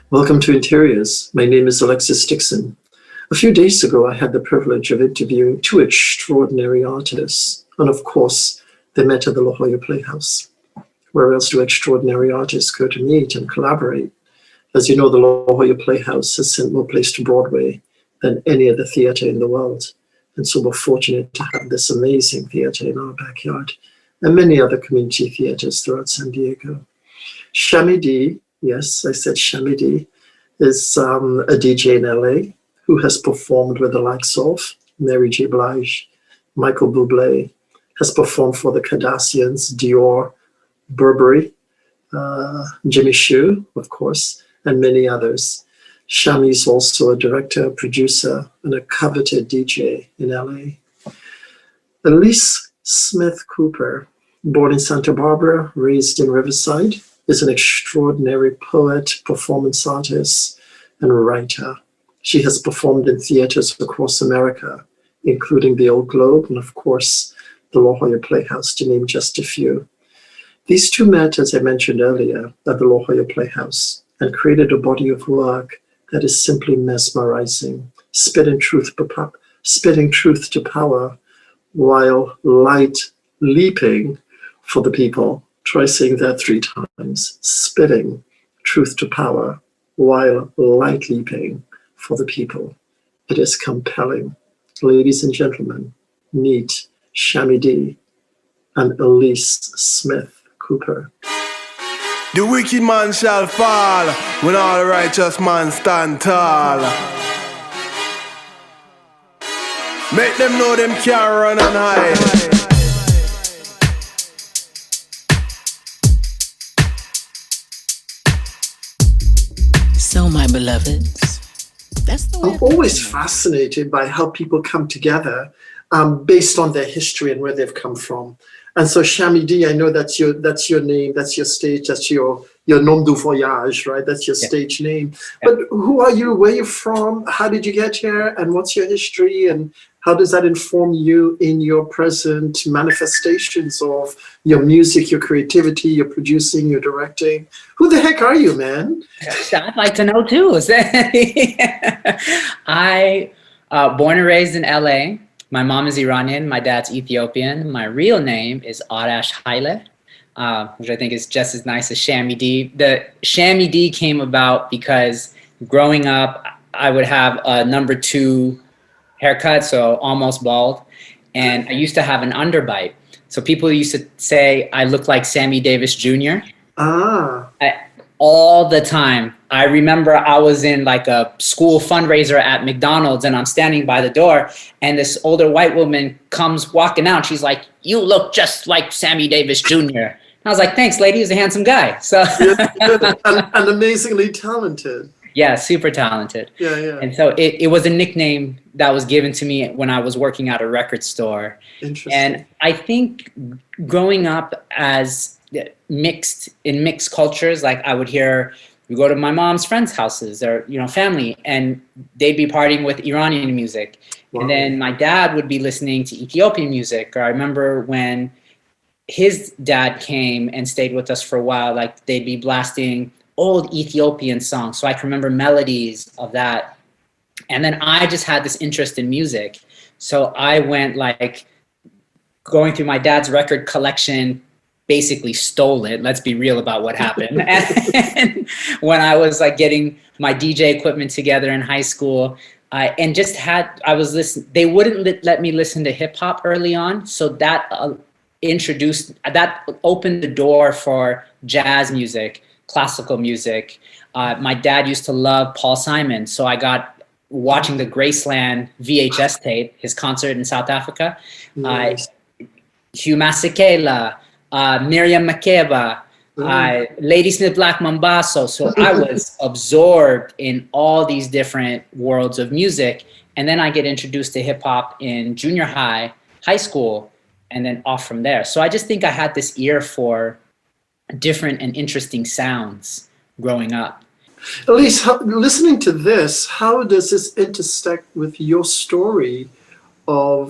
Welcome to Interiors. My name is Alexis Dixon. A few days ago, I had the privilege of interviewing two extraordinary artists. And of course, they met at the La Jolla Playhouse. Where else do extraordinary artists go to meet and collaborate? As you know, the La Jolla Playhouse has sent more plays to Broadway than any other theater in the world. And so we're fortunate to have this amazing theater in our backyard and many other community theaters throughout San Diego. Shammy Dee, yes, I said Shammy Dee, is a DJ in LA who has performed with the likes of Mary J. Blige, Michael Bublé, has performed for the Kardashians, Dior, Burberry, Jimmy Choo, of course, and many others. Shammy is also a director, producer, and a coveted DJ in LA. Alyce Smith Cooper, born in Santa Barbara, raised in Riverside, is an extraordinary poet, performance artist, and writer. She has performed in theaters across America, including the Old Globe and, of course, the La Jolla Playhouse, to name just a few. These two met, as I mentioned earlier, at the La Jolla Playhouse and created a body of work that is simply mesmerizing, spitting truth to power while light leaping for the people. Try saying that 3 times. Spitting truth to power while light leaping for the people. It is compelling. Ladies and gentlemen, meet Shammy Dee and Alyce Smith Cooper. The wicked man shall fall when all the righteous men stand tall. Make them know them can't run and hide. So, my beloveds, that's the way I'm always fascinated by how people come together based on their history and where they've come from. And so Shammy Dee, I know that's your name, that's your stage, that's your nom du voyage, right? That's your stage name. But who are you? Where are you from? How did you get here? And what's your history? And how does that inform you in your present manifestations of your music, your creativity, your producing, your directing? Who the heck are you, man? I'd like to know too. I born and raised in LA. My mom is Iranian, my dad's Ethiopian. My real name is Arash Haile, which I think is just as nice as Shammy Dee. The Shammy Dee came about because growing up, I would have a number 2 haircut, so almost bald. And I used to have an underbite. So people used to say I look like Sammy Davis Jr. All the time. I remember I was in like a school fundraiser at McDonald's and I'm standing by the door and this older white woman comes walking out. She's like, "You look just like Sammy Davis Jr." I was like, "Thanks, lady. He's a handsome guy." So and amazingly talented. Yeah, super talented. Yeah. And so it was a nickname that was given to me when I was working at a record store. Interesting. And I think growing up as mixed cultures, like I would hear, we go to my mom's friends' houses or, family, and they'd be partying with Iranian music. Wow. And then my dad would be listening to Ethiopian music. Or I remember when his dad came and stayed with us for a while, like they'd be blasting old Ethiopian songs. So I can remember melodies of that. And then I just had this interest in music. So I went like going through my dad's record collection, basically stole it. Let's be real about what happened. And when I was like getting my DJ equipment together in high school, and just I was listening, they wouldn't let me listen to hip hop early on. So that opened the door for jazz music, classical music. My dad used to love Paul Simon. So I got watching the Graceland VHS tape, his concert in South Africa. Nice. Hugh Masekela, Miriam Makeba, Lady Smith Black Mambazo. So I was absorbed in all these different worlds of music. And then I get introduced to hip hop in junior high, high school, and then off from there. So I just think I had this ear for different and interesting sounds growing up. Alyce, listening to this, how does this intersect with your story of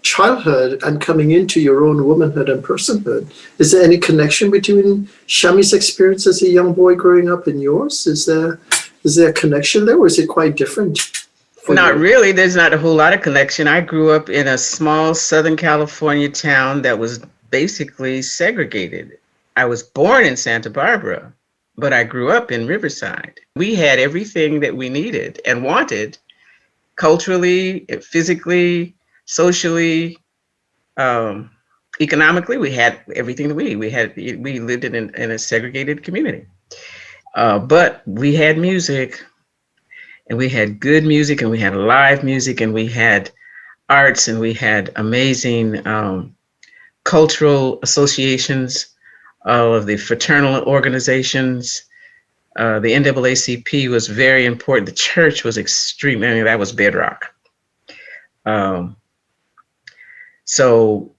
childhood and coming into your own womanhood and personhood. Is there any connection between Shammy's experience as a young boy growing up and yours? Is there a connection there, or is it quite different? Not really. There's not a whole lot of connection. I grew up in a small Southern California town that was basically segregated. I was born in Santa Barbara, but I grew up in Riverside. We had everything that we needed and wanted, culturally, physically, socially, economically. We had everything that we needed. We lived in a segregated community, but we had music, and we had good music, and we had live music, and we had arts, and we had amazing cultural associations of the fraternal organizations. The NAACP was very important. The church was extreme. I mean, that was bedrock. So,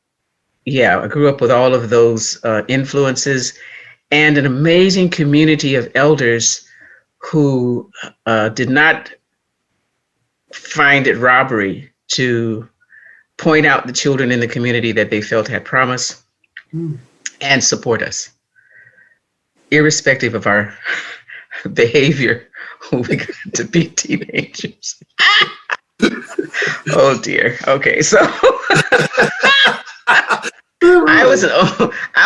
yeah, I grew up with all of those influences and an amazing community of elders who did not find it robbery to point out the children in the community that they felt had promise and support us, irrespective of our behavior when we got to be teenagers. Oh dear. Okay, so I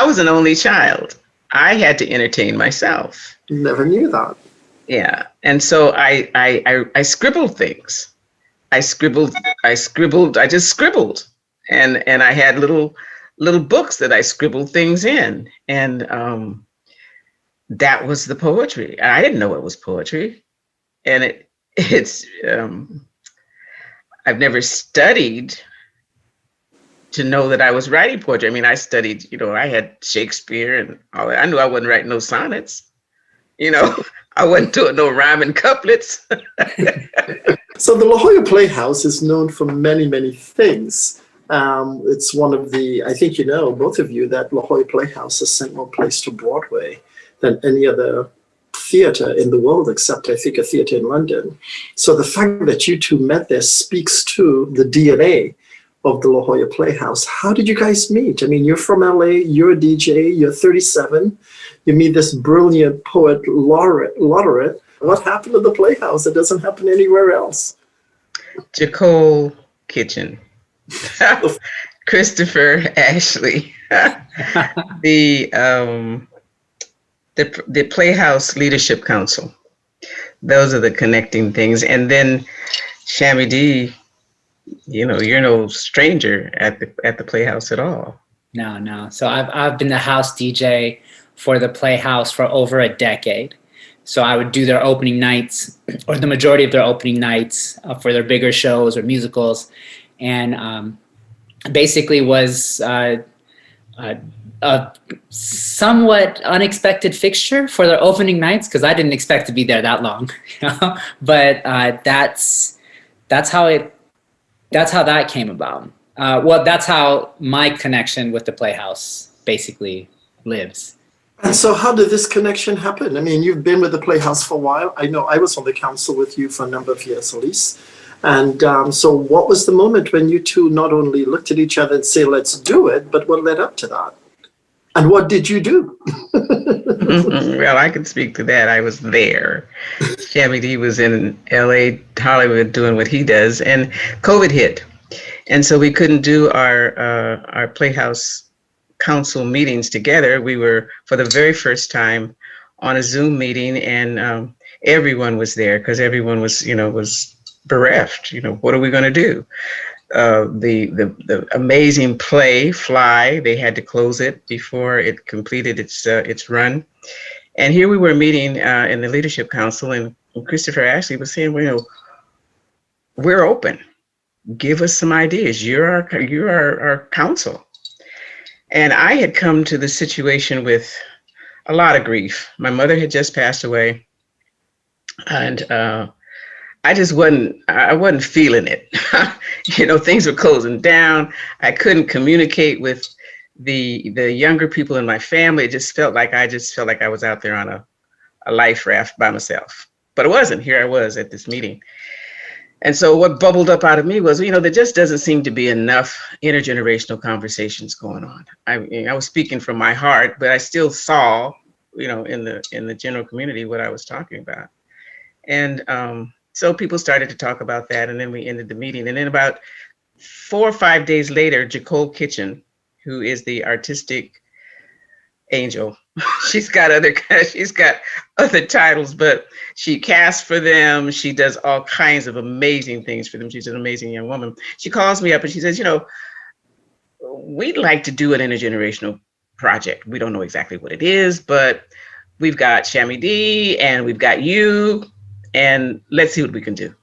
was an only child. I had to entertain myself. Never knew that. Yeah, and so I scribbled things. I just scribbled, and I had little books that I scribbled things in, and that was the poetry. I didn't know it was poetry, and it's I've never studied to know that I was writing poetry. I mean, I studied, I had Shakespeare and all that. I knew I wasn't writing no sonnets, I wasn't doing no rhyming couplets. So the La Jolla Playhouse is known for many, many things. It's one of the, I think both of you, that La Jolla Playhouse has sent more plays to Broadway than any other theater in the world, except I think a theater in London. So the fact that you two met there speaks to the DNA of the La Jolla Playhouse. How did you guys meet? I mean, you're from LA, you're a DJ, you're 37, you meet this brilliant poet laureate. What happened to the Playhouse that doesn't happen anywhere else? Jacole Kitchen, Christopher Ashley, the Playhouse Leadership Council. Those are the connecting things. And then Shammy Dee, you're no stranger at the Playhouse at all. No. So I've been the house DJ for the Playhouse for over a decade. So I would do their opening nights, or the majority of their opening nights for their bigger shows or musicals, and basically was a somewhat unexpected fixture for their opening nights, because I didn't expect to be there that long. But that's how that came about. Well, that's how my connection with the Playhouse basically lives. And so how did this connection happen? I mean, you've been with the Playhouse for a while. I know I was on the council with you for a number of years, Alyce. And so what was the moment when you two not only looked at each other and say, let's do it, but what led up to that? And what did you do? Well, I can speak to that. I was there. Shammy D was in LA, Hollywood, doing what he does, and COVID hit. And so we couldn't do our Playhouse council meetings together. We were, for the very first time, on a Zoom meeting, and everyone was there because everyone was, was bereft. What are we going to do? The amazing play Fly, they had to close it before it completed its run. And here we were meeting in the Leadership Council, and Christopher Ashley was saying, we're open. Give us some ideas. You're our council. And I had come to the situation with a lot of grief. My mother had just passed away, and I wasn't feeling it. Things were closing down. I couldn't communicate with the younger people in my family. It just felt like I was out there on a life raft by myself. But it wasn't. Here I was at this meeting. And so what bubbled up out of me was, there just doesn't seem to be enough intergenerational conversations going on. I was speaking from my heart, but I still saw, in the general community what I was talking about. And so people started to talk about that, and then we ended the meeting. And then about 4 or 5 days later, Jacole Kitchen, who is the artistic angel, she's got other titles, but she casts for them. She does all kinds of amazing things for them. She's an amazing young woman. She calls me up and she says, we'd like to do an intergenerational project. We don't know exactly what it is, but we've got Shammy D and we've got you, and let's see what we can do.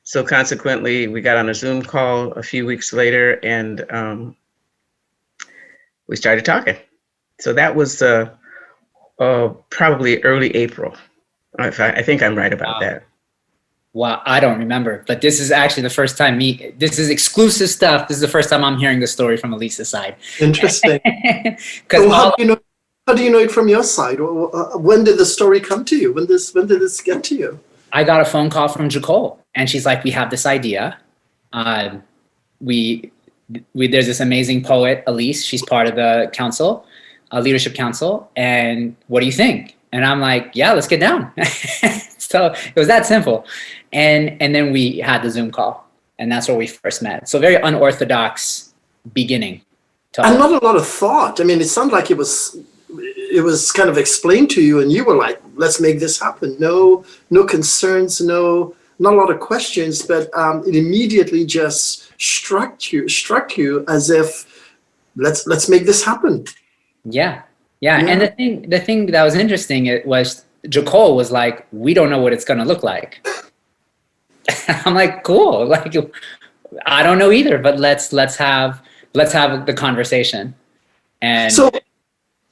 So consequently, we got on a Zoom call a few weeks later, and we started talking. So that was probably early April. I think I'm right about that. Well, I don't remember, but this is actually the first time this is exclusive stuff. This is the first time I'm hearing the story from Alyce's side. Interesting. So how do you know it from your side? When did the story come to you? When did this get to you? I got a phone call from Jacole, and she's like, we have this idea. There's this amazing poet, Alyce. She's part of the council, leadership council. And what do you think? And I'm like, yeah, let's get down. So it was that simple. And then we had the Zoom call, and that's where we first met. So very unorthodox beginning. And not a lot of thought. I mean, it sounded like it was kind of explained to you, and you were like, let's make this happen. No concerns, not a lot of questions, but it immediately just struck you as if let's make this happen. Yeah. And the thing that was interesting was Jacole was like, we don't know what it's gonna look like. I'm like, cool. Like, I don't know either, but let's have the conversation. And so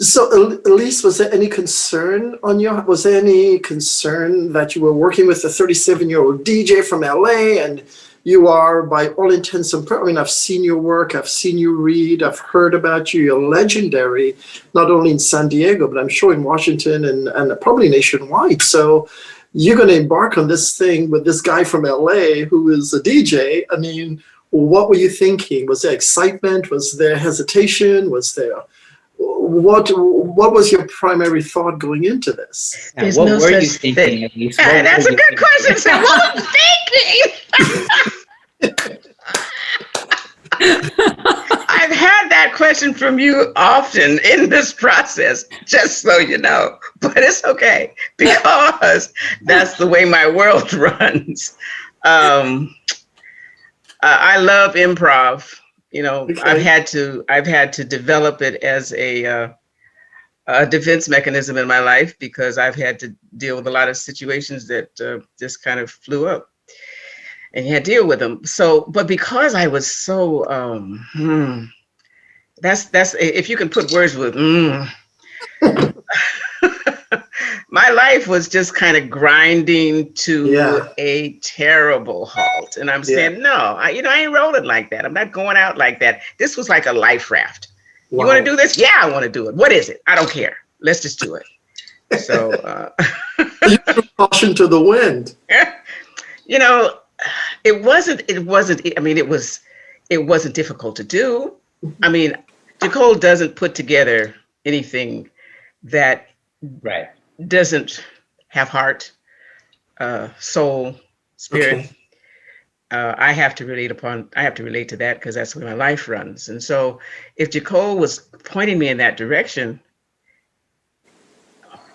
Alyce, was there any concern was there any concern that you were working with a 37-year-old DJ from LA, and you are, by all intents and purposes, I mean, I've seen your work, I've seen you read, I've heard about you, you're legendary, not only in San Diego, but I'm sure in Washington and probably nationwide. So you're going to embark on this thing with this guy from LA who is a DJ. I mean, what were you thinking? Was there excitement? Was there hesitation? Was there... What was your primary thought going into this? What were you thinking, Alyce? That's a good question. So what was thinking? I've had that question from you often in this process, just so you know. But it's okay, because that's the way my world runs. I love improv. Okay. I've had to develop it as a defense mechanism in my life, because I've had to deal with a lot of situations that just kind of flew up, and you had to deal with them. So, but because I was so, that's if you can put words with, my life was just kind of grinding to a terrible halt. And I'm saying, no, I ain't rolling like that. I'm not going out like that. This was like a life raft. Wow. You want to do this? Yeah, I want to do it. What is it? I don't care. Let's just do it. So you threw caution to the wind. It wasn't difficult to do. I mean, Jacole doesn't put together anything that doesn't have heart, soul, spirit. Okay. I have to relate to that, because that's where my life runs. And so if Jacole was pointing me in that direction,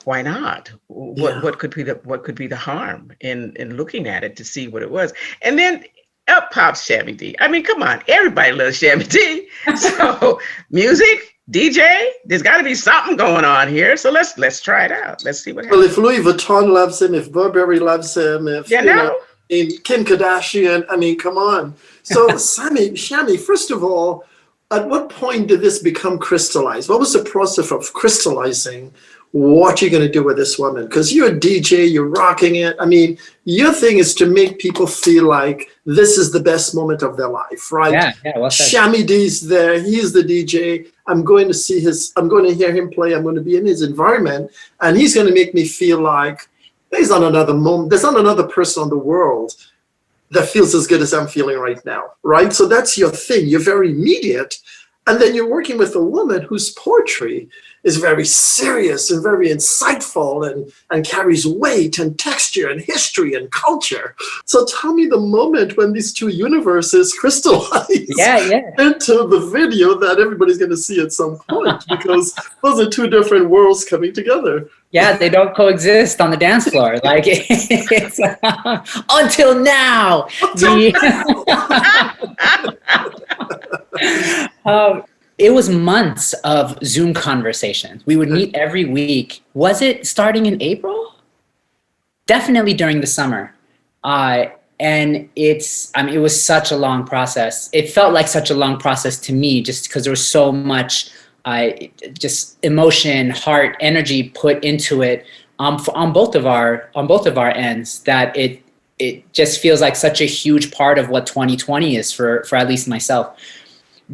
why not? What could be the harm in looking at it to see what it was? And then up pops Shammy D. I mean, come on, everybody loves Shammy D. So music, DJ, there's got to be something going on here. So let's try it out. Let's see what happens. Well, if Louis Vuitton loves him, if Burberry loves him, if Kim Kardashian, I mean, come on. So Shammy, first of all, at what point did this become crystallized? What was the process of crystallizing what you're going to do with this woman? Because you're a DJ, you're rocking it. I mean, your thing is to make people feel like this is the best moment of their life, right? Yeah. Shammy D's there. He's the DJ. I'm going to hear him play. I'm going to be in his environment, and he's going to make me feel like there's not another person in the world that feels as good as I'm feeling right now, right? So that's your thing. You're very immediate. And then you're working with a woman whose poetry is very serious and very insightful and carries weight and texture and history and culture. So tell me the moment when these two universes crystallize into the video that everybody's going to see at some point, because those are two different worlds coming together. Yeah, they don't coexist on the dance floor. Like, it's until now. It was months of Zoom conversations. We would meet every week. Was it starting in April? Definitely during the summer. And it was such a long process. It felt like such a long process to me, just because there was so much just emotion, heart, energy put into it on both of our ends, that it just feels like such a huge part of what 2020 is for at least myself. So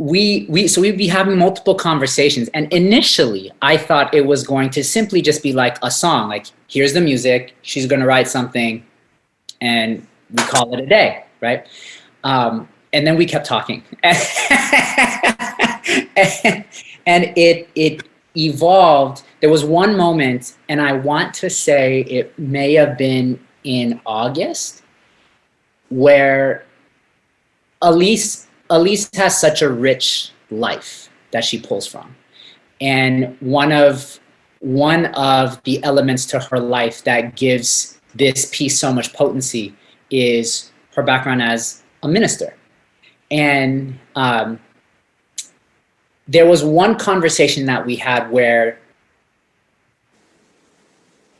we'd be having multiple conversations, and initially I thought it was going to simply just be like a song, like here's the music, she's going to write something, and we call it a day, right? And then we kept talking, and it evolved. There was one moment, and I want to say it may have been in August, where Alyce has such a rich life that she pulls from. And one of the elements to her life that gives this piece so much potency is her background as a minister. And there was one conversation that we had where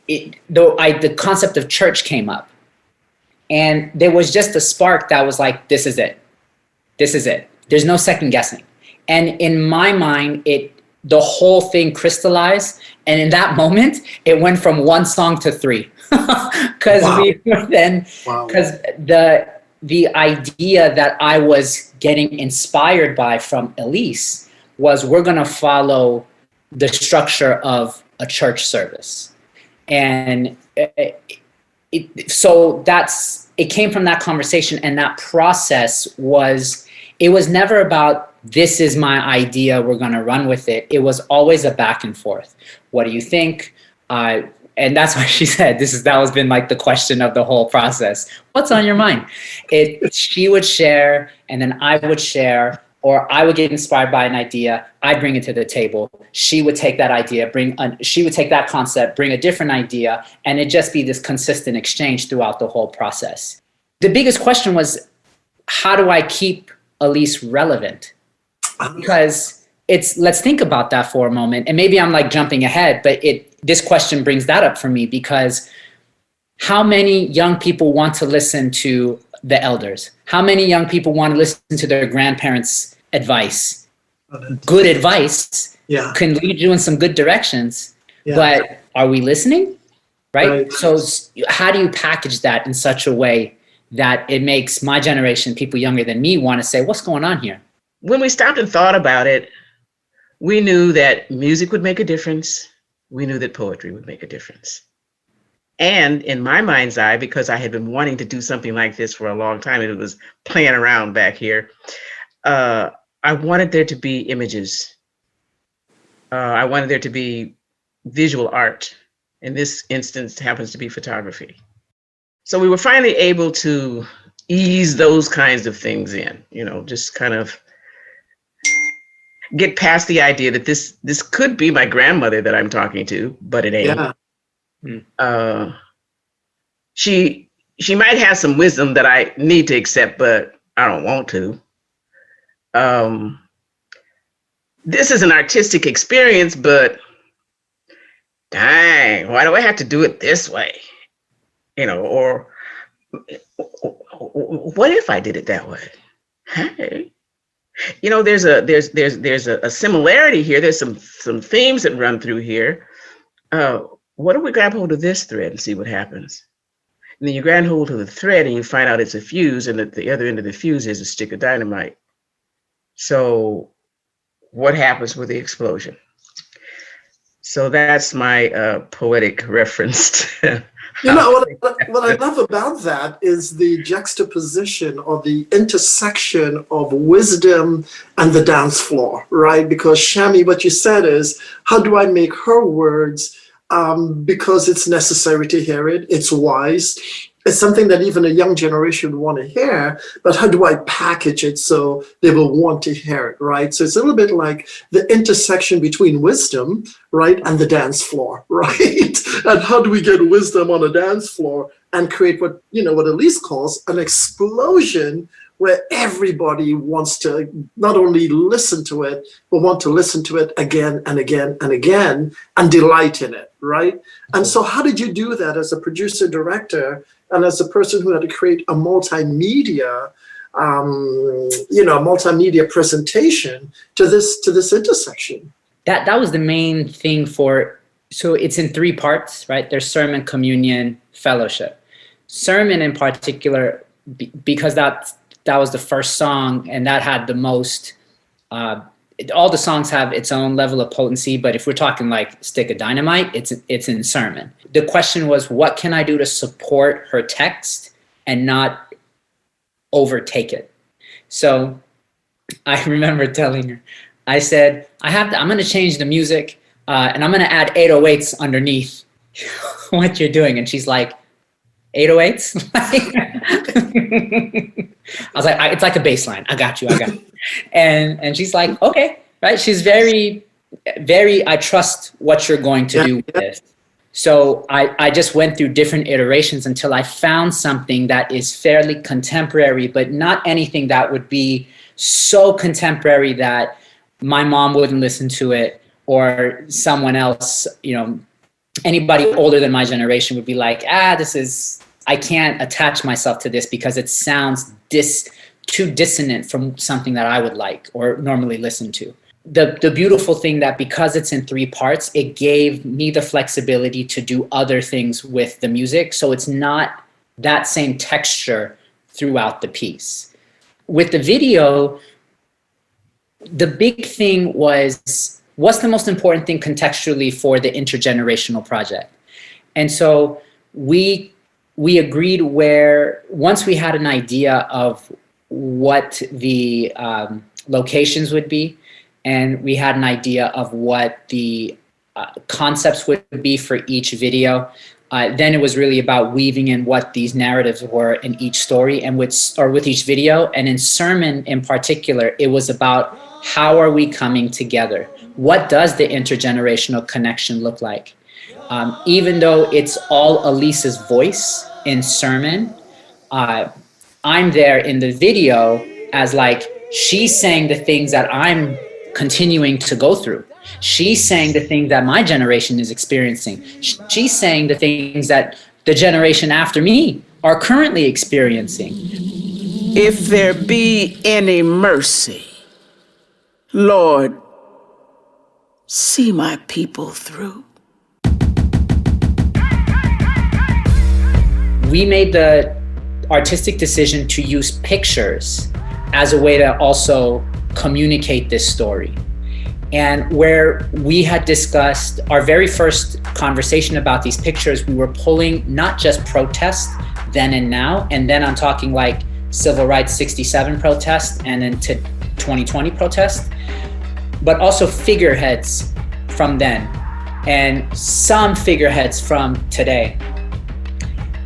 the concept of church came up. And there was just a spark that was like, this is it. This is it. There's no second guessing. And in my mind, the whole thing crystallized. And in that moment, it went from one song to three. Because the idea that I was getting inspired by from Alyce was, we're going to follow the structure of a church service. And so it came from that conversation, and that process was never about, this is my idea, we're going to run with it. It was always a back and forth. What do you think? And that's why she said, that was been like the question of the whole process. What's on your mind? She would share, and then I would share, or I would get inspired by an idea. I'd bring it to the table. She would take that idea, she would take that concept, bring a different idea, and it'd just be this consistent exchange throughout the whole process. The biggest question was, how do I keep Alyce relevant? Because let's think about that for a moment. And maybe I'm like jumping ahead, but this question brings that up for me, because how many young people want to listen to the elders? How many young people want to listen to their grandparents' advice? Good advice can lead you in some good directions, but are we listening? Right? So how do you package that in such a way that it makes my generation, people younger than me, want to say, what's going on here? When we stopped and thought about it, we knew that music would make a difference. We knew that poetry would make a difference. And in my mind's eye, because I had been wanting to do something like this for a long time, and it was playing around back here, I wanted there to be images. I wanted there to be visual art. In this instance, it happens to be photography. So we were finally able to ease those kinds of things in, just kind of get past the idea that this could be my grandmother that I'm talking to, but it ain't. Yeah. She might have some wisdom that I need to accept, but I don't want to. This is an artistic experience, but dang, why do I have to do it this way? Or what if I did it that way? Hey, there's a similarity here. There's some themes that run through here. What if we grab hold of this thread and see what happens? And then you grab hold of the thread and you find out it's a fuse, and at the other end of the fuse is a stick of dynamite. So what happens with the explosion? So that's my poetic reference. You know, what I love about that is the juxtaposition or the intersection of wisdom and the dance floor, right? Because Shammy, what you said is, how do I make her words, because it's necessary to hear it, it's wise, it's something that even a young generation would want to hear, but how do I package it so they will want to hear it, right? So it's a little bit like the intersection between wisdom, right, and the dance floor, right? And how do we get wisdom on a dance floor and create what Alyce calls an explosion where everybody wants to not only listen to it, but want to listen to it again and again and again and delight in it, right? And so how did you do that as a producer, director, and as a person who had to create a multimedia, multimedia presentation to this intersection? That was the main thing so it's in 3 parts, right? There's sermon, communion, fellowship. Sermon in particular, because that was the first song, and that had the most, all the songs have its own level of potency, but if we're talking like Stick of Dynamite, it's in sermon. The question was, what can I do to support her text and not overtake it? So I remember telling her, I said, I'm going to change the music, and I'm going to add 808s underneath what you're doing. And she's like, 808s? I was like, it's like a bass line. I got you. And she's like, okay, right? She's very, very, I trust what you're going to do with this. So I just went through different iterations until I found something that is fairly contemporary, but not anything that would be so contemporary that my mom wouldn't listen to it, or someone else, anybody older than my generation would be like, I can't attach myself to this because it sounds too dissonant from something that I would like or normally listen to. The beautiful thing that because it's in 3 parts, it gave me the flexibility to do other things with the music. So it's not that same texture throughout the piece. With the video, the big thing was, what's the most important thing contextually for the intergenerational project? And so we agreed where, once we had an idea of what the locations would be, and we had an idea of what the concepts would be for each video, then it was really about weaving in what these narratives were in each story and with each video. And in sermon in particular, it was about how are we coming together? What does the intergenerational connection look like? Even though it's all Alyce's voice in sermon, I'm there in the video as like, she's saying the things that I'm continuing to go through. She's saying the things that my generation is experiencing. She's saying the things that the generation after me are currently experiencing. If there be any mercy, Lord, see my people through. We made the artistic decision to use pictures as a way to also communicate this story. And where we had discussed our very first conversation about these pictures, we were pulling not just protest then and now, and then I'm talking like Civil Rights 67 protest and then to 2020 protest, but also figureheads from then and some figureheads from today.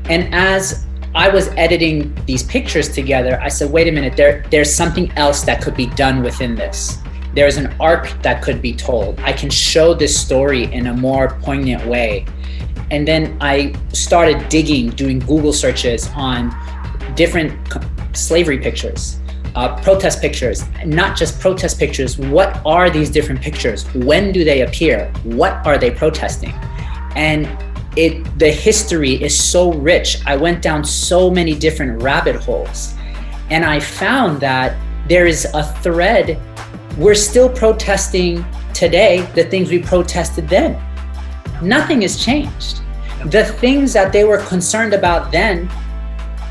And as I was editing these pictures together, I said, wait a minute, there's something else that could be done within this. There's an arc that could be told. I can show this story in a more poignant way. And then I started doing Google searches on different slavery pictures, protest pictures, not just protest pictures. What are these different pictures? When do they appear? What are they protesting? And the history is so rich. I went down so many different rabbit holes, and I found that there is a thread. We're still protesting today the things we protested then. Nothing has changed. The things that they were concerned about then,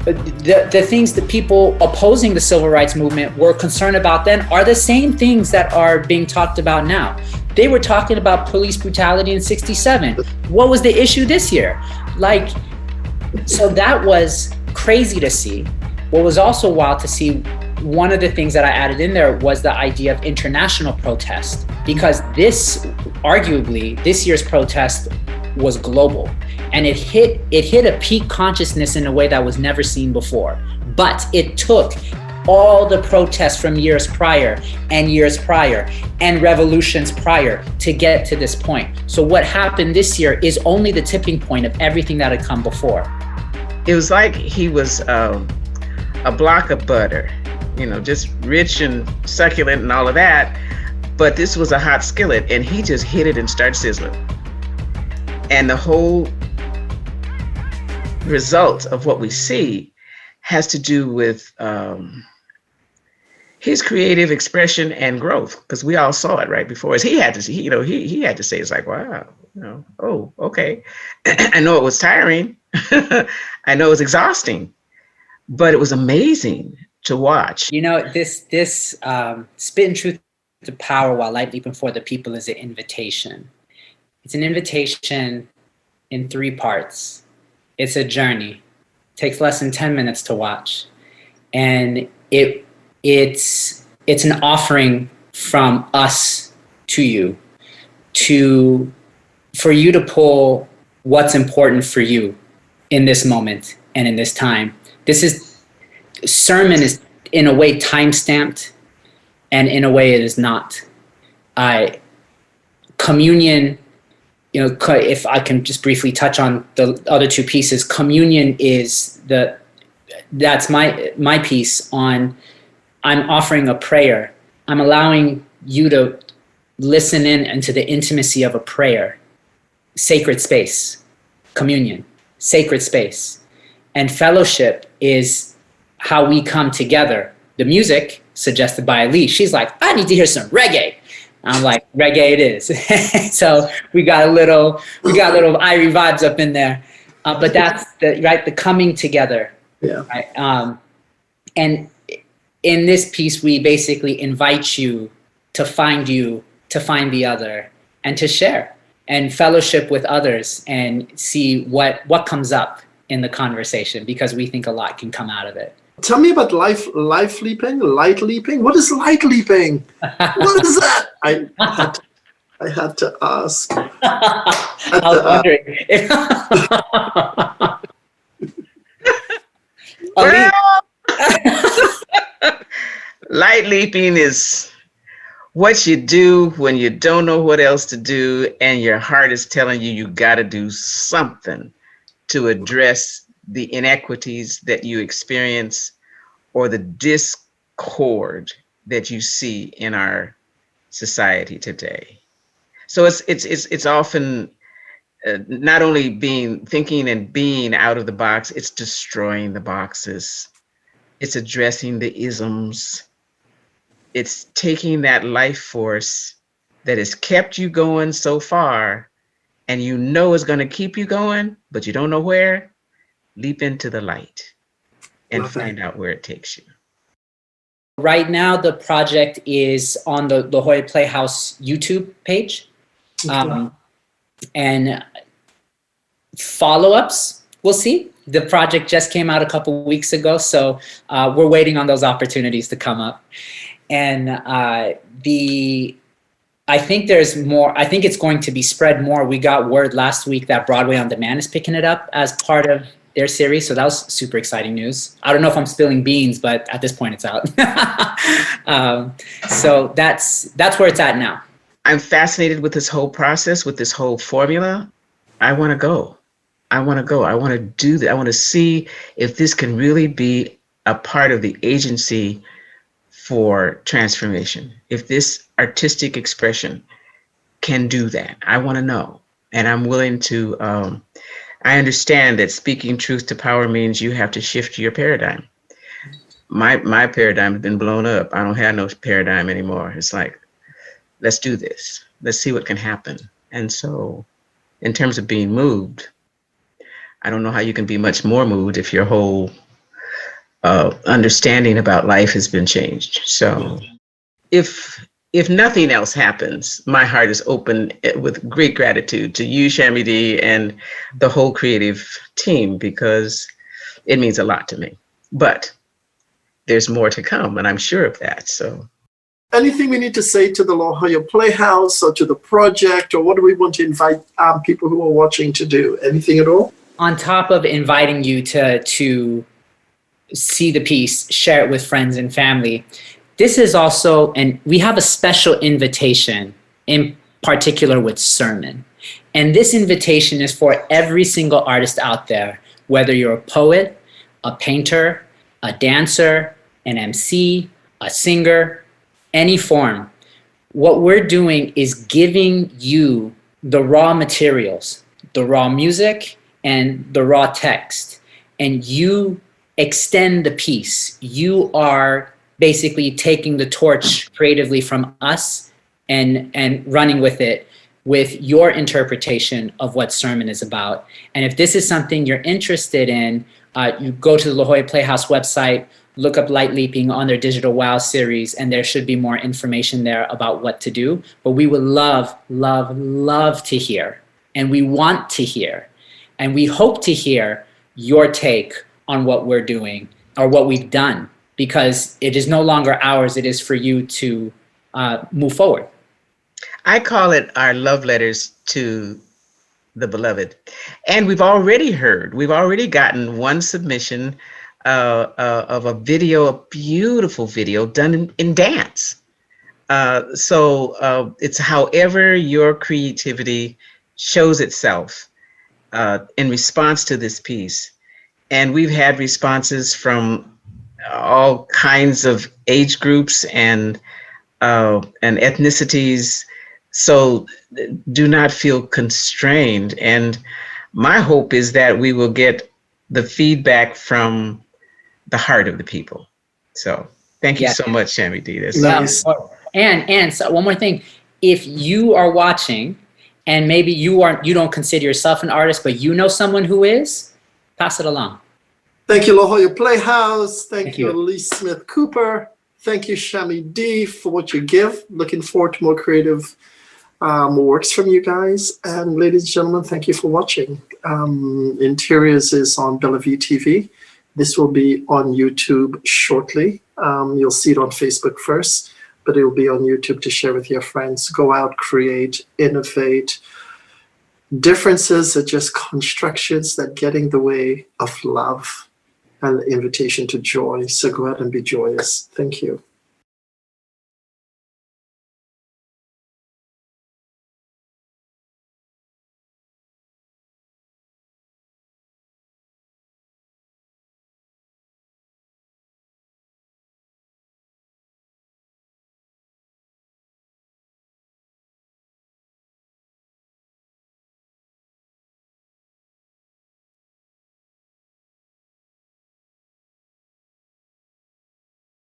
the things that people opposing the civil rights movement were concerned about then are the same things that are being talked about now. They were talking about police brutality in 67. What was the issue this year? Like, so that was crazy to see. What was also wild to see, one of the things that I added in there was the idea of international protest, because arguably, this year's protest was global, and it hit a peak consciousness in a way that was never seen before. But it took all the protests from years prior and revolutions prior to get to this point. So what happened this year is only the tipping point of everything that had come before. It was like he was a block of butter, just rich and succulent and all of that. But this was a hot skillet, and he just hit it and started sizzling. And the whole result of what we see has to do with his creative expression and growth, because we all saw it right before us. He had to say, it's like, wow, oh, okay. I know it was tiring. I know it was exhausting, but it was amazing to watch. This Spittin' Truth to Power while light leaping for the people is an invitation. It's an invitation in 3 parts. It's a journey. It takes less than 10 minutes to watch. And it's an offering from us to you, for you to pull what's important for you in this moment and in this time. Sermon is in a way time-stamped, and in a way it is not. Communion, if I can just briefly touch on the other 2 pieces, communion is that's my piece on, I'm offering a prayer. I'm allowing you to listen into the intimacy of a prayer. Sacred space, communion, sacred space. And fellowship is how we come together. The music suggested by Alyce, she's like, I need to hear some reggae. I'm like, reggae it is. So we got a little Irie vibes up in there. But that's the coming together. Yeah. Right? And in this piece, we basically invite you to find the other, and to share and fellowship with others and see what comes up in the conversation, because we think a lot can come out of it. Tell me about light leaping. What is light leaping? What is that? I had to ask. I was wondering. Light leaping is what you do when you don't know what else to do, and your heart is telling you got to do something to address the inequities that you experience or the discord that you see in our society today. So it's often not only thinking and being out of the box, it's destroying the boxes. It's addressing the isms. It's taking that life force that has kept you going so far, and is going to keep you going, but you don't know where. Leap into the light and find out where it takes you. Right now, the project is on the Jolla Playhouse YouTube page. And follow-ups, we'll see. The project just came out a couple weeks ago, so we're waiting on those opportunities to come up. And I think there's more. I think it's going to be spread more. We got word last week that Broadway On Demand is picking it up as part of their series, so that was super exciting news. I don't know if I'm spilling beans, but at this point it's out. So that's where it's at now. I'm fascinated with this whole process, with this whole formula. I want to go. I want to do that. I want to see if this can really be a part of the agency for transformation. If this artistic expression can do that, I want to know. And I'm willing to, I understand that speaking truth to power means you have to shift your paradigm. My paradigm has been blown up. I don't have no paradigm anymore. It's like, let's do this. Let's see what can happen. And so in terms of being moved, I don't know how you can be much more moved if your whole understanding about life has been changed. So if if nothing else happens, my heart is open with great gratitude to you, Shammy D, and the whole creative team, because it means a lot to me. But there's more to come, and I'm sure of that. So, anything we need to say to the La Jolla Playhouse or to the project, or what do we want to invite people who are watching to do? Anything at all? On top of inviting you to see the piece, share it with friends and family, this is also, and we have a special invitation in particular with sermon. And this invitation is for every single artist out there, whether you're a poet, a painter, a dancer, an MC, a singer, any form. What we're doing is giving you the raw materials, the raw music and the raw text, and you extend the piece. You are basically taking the torch creatively from us and running with it with your interpretation of what sermon is about. And if this is something you're interested in, you go to the La Jolla Playhouse website, look up Light Leaping on their Digital Wow series, and there should be more information there about what to do. But we would love, love, love to hear, and we want to hear, and we hope to hear your take on what we're doing or what we've done, because it is no longer ours, it is for you to move forward. I call it our love letters to the beloved. And we've already gotten one submission of a video, a beautiful video done in dance. So it's however your creativity shows itself in response to this piece. And we've had responses from all kinds of age groups and ethnicities. So do not feel constrained. And my hope is that we will get the feedback from the heart of the people. So thank you so much, Shammy D. That's nice. And so one more thing, if you are watching and maybe you don't consider yourself an artist, but you know someone who is, pass it along. Thank you, La Jolla Playhouse. Thank you, Alyce Smith Cooper. Thank you, Shammy D, for what you give. Looking forward to more creative works from you guys. And ladies and gentlemen, thank you for watching. Interiors is on Bellevue TV. This will be on YouTube shortly. You'll see it on Facebook first, but it will be on YouTube to share with your friends. Go out, create, innovate. Differences are just constructions that get in the way of love and the invitation to joy. So go out and be joyous. Thank you.